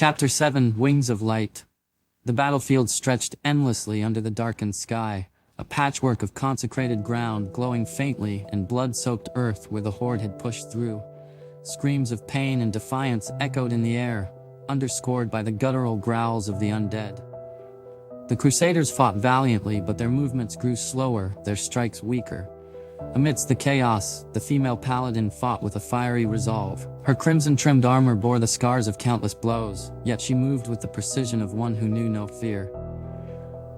Chapter 7, Wings of Light. The battlefield stretched endlessly under the darkened sky, a patchwork of consecrated ground glowing faintly and blood-soaked earth where the Horde had pushed through. Screams of pain and defiance echoed in the air, underscored by the guttural growls of the undead. The Crusaders fought valiantly, but their movements grew slower, their strikes weaker. Amidst the chaos, the female paladin fought with a fiery resolve. Her crimson-trimmed armor bore the scars of countless blows, yet she moved with the precision of one who knew no fear.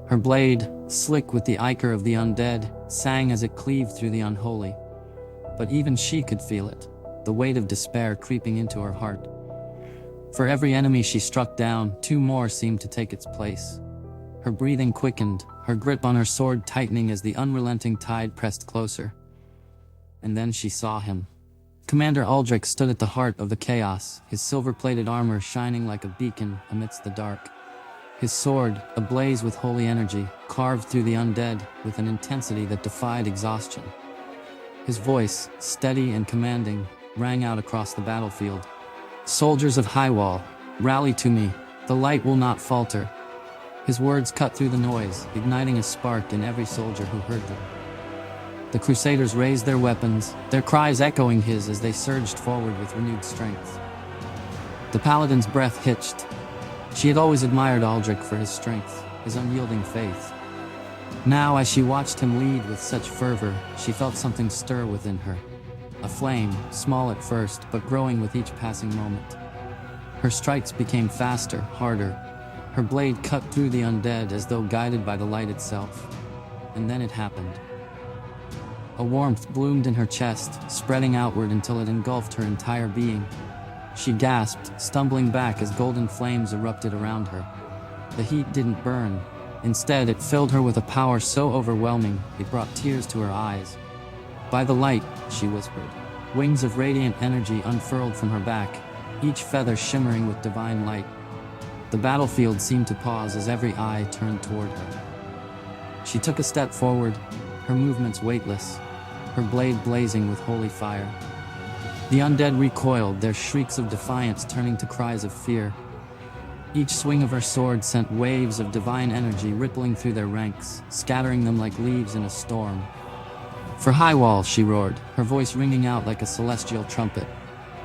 Her blade, slick with the ichor of the undead, sang as it cleaved through the unholy. But even she could feel it, the weight of despair creeping into her heart. For every enemy she struck down, two more seemed to take its place. Her breathing quickened, her grip on her sword tightening as the unrelenting tide pressed closer. And then she saw him. Commander Aldric stood at the heart of the chaos, his silver-plated armor shining like a beacon amidst the dark. His sword, ablaze with holy energy, carved through the undead with an intensity that defied exhaustion. His voice, steady and commanding, rang out across the battlefield. "Soldiers of Highwall, rally to me, the light will not falter." His words cut through the noise, igniting a spark in every soldier who heard them. The Crusaders raised their weapons, their cries echoing his as they surged forward with renewed strength. The paladin's breath hitched. She had always admired Aldric for his strength, his unyielding faith. Now, as she watched him lead with such fervor, she felt something stir within her. A flame, small at first, but growing with each passing moment. Her strikes became faster, harder. Her blade cut through the undead as though guided by the light itself. And then it happened. A warmth bloomed in her chest, spreading outward until it engulfed her entire being. She gasped, stumbling back as golden flames erupted around her. The heat didn't burn. Instead, it filled her with a power so overwhelming, it brought tears to her eyes. "By the light," she whispered. Wings of radiant energy unfurled from her back, each feather shimmering with divine light. The battlefield seemed to pause as every eye turned toward her. She took a step forward, her movements weightless, her blade blazing with holy fire. The undead recoiled, their shrieks of defiance turning to cries of fear. Each swing of her sword sent waves of divine energy rippling through their ranks, scattering them like leaves in a storm. "For Highwall," she roared, her voice ringing out like a celestial trumpet.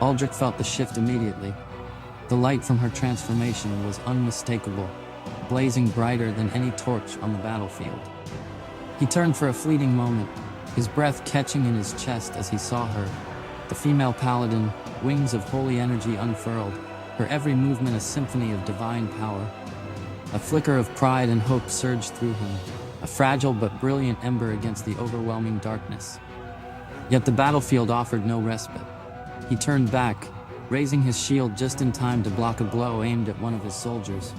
Aldric felt the shift immediately. The light from her transformation was unmistakable, blazing brighter than any torch on the battlefield. He turned for a fleeting moment, his breath catching in his chest as he saw her. The female paladin, wings of holy energy unfurled, her every movement a symphony of divine power. A flicker of pride and hope surged through him, a fragile but brilliant ember against the overwhelming darkness. Yet the battlefield offered no respite. He turned back, raising his shield just in time to block a blow aimed at one of his soldiers.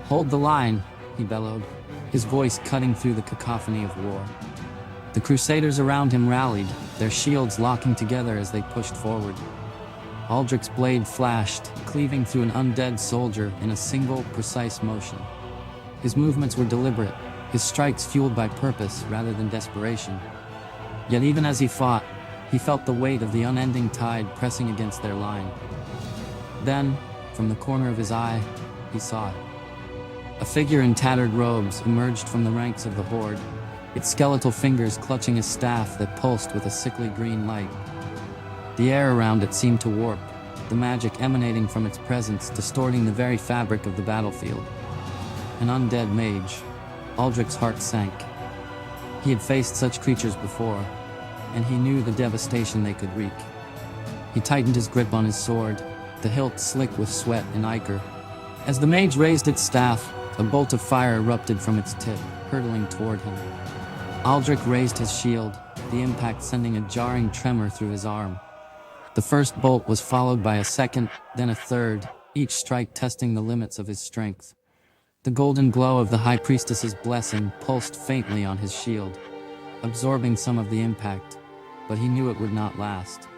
"Hold the line," he bellowed, his voice cutting through the cacophony of war. The Crusaders around him rallied, their shields locking together as they pushed forward. Aldric's blade flashed, cleaving through an undead soldier in a single, precise motion. His movements were deliberate, his strikes fueled by purpose rather than desperation. Yet even as he fought, he felt the weight of the unending tide pressing against their line. Then, from the corner of his eye, he saw it. A figure in tattered robes emerged from the ranks of the Horde, its skeletal fingers clutching a staff that pulsed with a sickly green light. The air around it seemed to warp, the magic emanating from its presence distorting the very fabric of the battlefield. An undead mage. Aldric's heart sank. He had faced such creatures before, and he knew the devastation they could wreak. He tightened his grip on his sword, the hilt slick with sweat and ichor. As the mage raised its staff, a bolt of fire erupted from its tip, hurtling toward him. Aldric raised his shield, the impact sending a jarring tremor through his arm. The first bolt was followed by a second, then a third, each strike testing the limits of his strength. The golden glow of the High Priestess's blessing pulsed faintly on his shield, absorbing some of the impact, but he knew it would not last.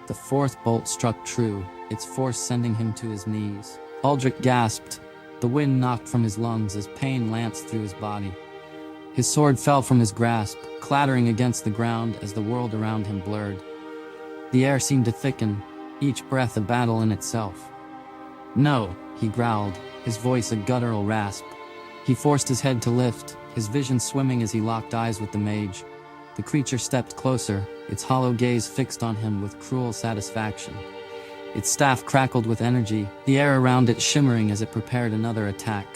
The fourth bolt struck true, its force sending him to his knees. Aldric gasped, the wind knocked from his lungs as pain lanced through his body. His sword fell from his grasp, clattering against the ground as the world around him blurred. The air seemed to thicken, each breath a battle in itself. No, he growled, his voice a guttural rasp. He forced his head to lift, his vision swimming as he locked eyes with the mage. The creature stepped closer, its hollow gaze fixed on him with cruel satisfaction. Its staff crackled with energy, the air around it shimmering as it prepared another attack.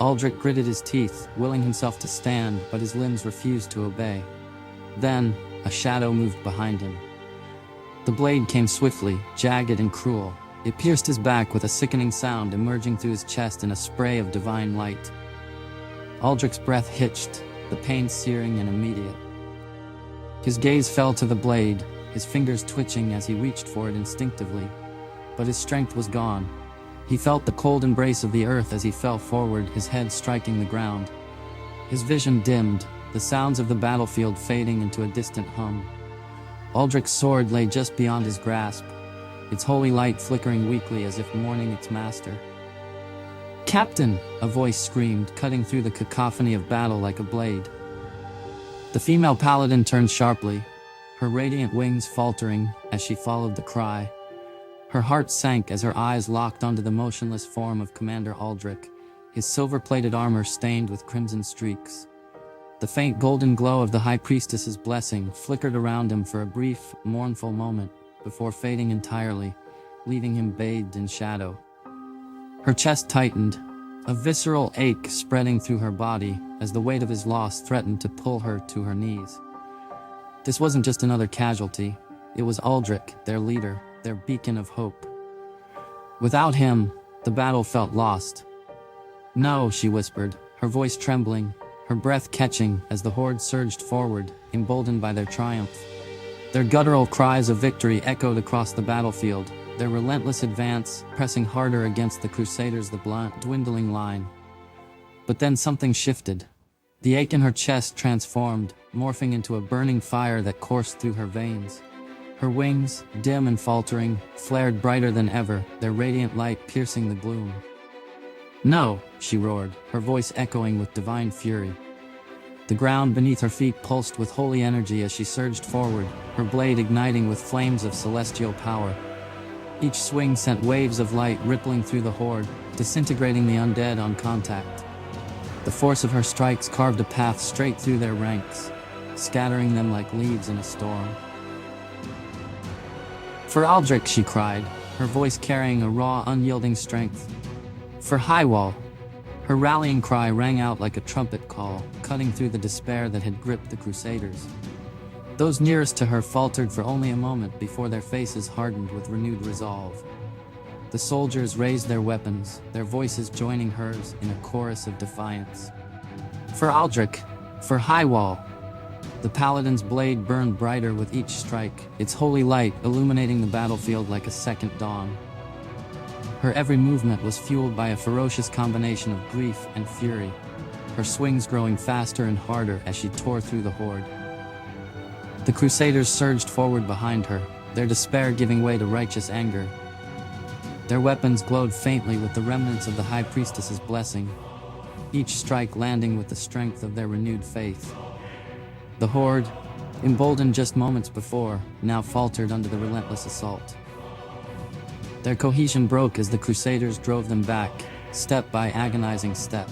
Aldric gritted his teeth, willing himself to stand, but his limbs refused to obey. Then, a shadow moved behind him. The blade came swiftly, jagged and cruel. It pierced his back with a sickening sound, emerging through his chest in a spray of divine light. Aldric's breath hitched, the pain searing and immediate. His gaze fell to the blade, his fingers twitching as he reached for it instinctively. But his strength was gone. He felt the cold embrace of the earth as he fell forward, his head striking the ground. His vision dimmed, the sounds of the battlefield fading into a distant hum. Aldric's sword lay just beyond his grasp, its holy light flickering weakly as if mourning its master. "Captain!" a voice screamed, cutting through the cacophony of battle like a blade. The female paladin turned sharply, her radiant wings faltering as she followed the cry. Her heart sank as her eyes locked onto the motionless form of Commander Aldric, his silver-plated armor stained with crimson streaks. The faint golden glow of the High Priestess's blessing flickered around him for a brief, mournful moment, before fading entirely, leaving him bathed in shadow. Her chest tightened, a visceral ache spreading through her body as the weight of his loss threatened to pull her to her knees. This wasn't just another casualty, it was Aldric, their leader, their beacon of hope. Without him, the battle felt lost. "No," she whispered, her voice trembling, her breath catching as the Horde surged forward, emboldened by their triumph. Their guttural cries of victory echoed across the battlefield, their relentless advance pressing harder against the Crusaders' the blunt, dwindling line. But then something shifted. The ache in her chest transformed, morphing into a burning fire that coursed through her veins. Her wings, dim and faltering, flared brighter than ever, their radiant light piercing the gloom. "No!" she roared, her voice echoing with divine fury. The ground beneath her feet pulsed with holy energy as she surged forward, her blade igniting with flames of celestial power. Each swing sent waves of light rippling through the Horde, disintegrating the undead on contact. The force of her strikes carved a path straight through their ranks, scattering them like leaves in a storm. "For Aldric," she cried, her voice carrying a raw, unyielding strength. "For Highwall!" Her rallying cry rang out like a trumpet call, cutting through the despair that had gripped the Crusaders. Those nearest to her faltered for only a moment before their faces hardened with renewed resolve. The soldiers raised their weapons, their voices joining hers in a chorus of defiance. "For Aldric! For Highwall!" The paladin's blade burned brighter with each strike, its holy light illuminating the battlefield like a second dawn. Her every movement was fueled by a ferocious combination of grief and fury, her swings growing faster and harder as she tore through the Horde. The Crusaders surged forward behind her, their despair giving way to righteous anger. Their weapons glowed faintly with the remnants of the High Priestess's blessing, each strike landing with the strength of their renewed faith. The Horde, emboldened just moments before, now faltered under the relentless assault. Their cohesion broke as the Crusaders drove them back, step by agonizing step.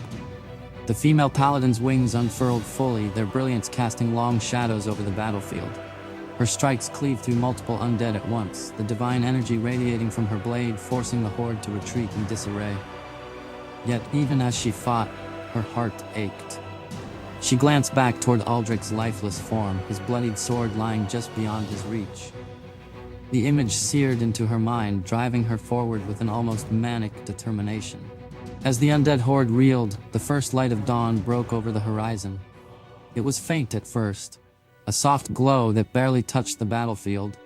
The female paladin's wings unfurled fully, their brilliance casting long shadows over the battlefield. Her strikes cleaved through multiple undead at once, the divine energy radiating from her blade forcing the Horde to retreat in disarray. Yet even as she fought, her heart ached. She glanced back toward Aldric's lifeless form, his bloodied sword lying just beyond his reach. The image seared into her mind, driving her forward with an almost manic determination. As the undead Horde reeled, the first light of dawn broke over the horizon. It was faint at first, a soft glow that barely touched the battlefield,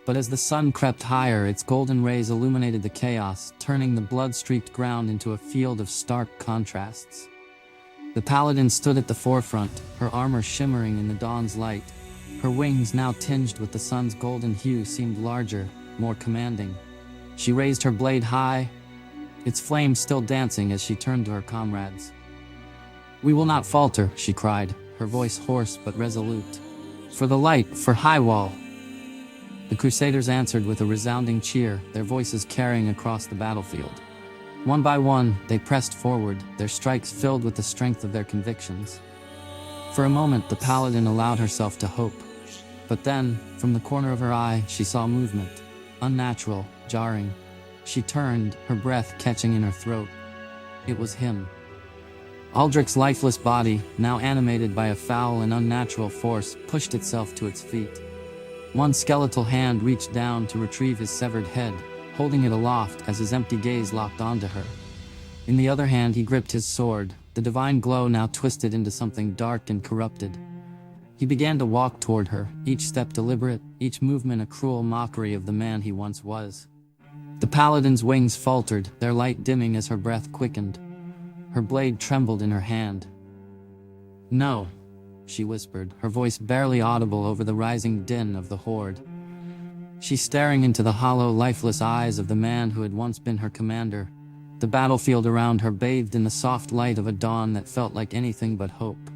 but as the sun crept higher, its golden rays illuminated the chaos, turning the blood-streaked ground into a field of stark contrasts. The paladin stood at the forefront, her armor shimmering in the dawn's light. Her wings, now tinged with the sun's golden hue, seemed larger, more commanding. She raised her blade high, its flames still dancing as she turned to her comrades. "We will not falter," she cried, her voice hoarse but resolute. "For the light, for Highwall!" The Crusaders answered with a resounding cheer, their voices carrying across the battlefield. One by one, they pressed forward, their strikes filled with the strength of their convictions. For a moment, the paladin allowed herself to hope. But then, from the corner of her eye, she saw movement. Unnatural, jarring. She turned, her breath catching in her throat. It was him. Aldric's lifeless body, now animated by a foul and unnatural force, pushed itself to its feet. One skeletal hand reached down to retrieve his severed head, holding it aloft as his empty gaze locked onto her. In the other hand he gripped his sword, the divine glow now twisted into something dark and corrupted. He began to walk toward her, each step deliberate, each movement a cruel mockery of the man he once was. The paladin's wings faltered, their light dimming as her breath quickened. Her blade trembled in her hand. "No," she whispered, her voice barely audible over the rising din of the Horde. She staring into the hollow, lifeless eyes of the man who had once been her commander. The battlefield around her bathed in the soft light of a dawn that felt like anything but hope.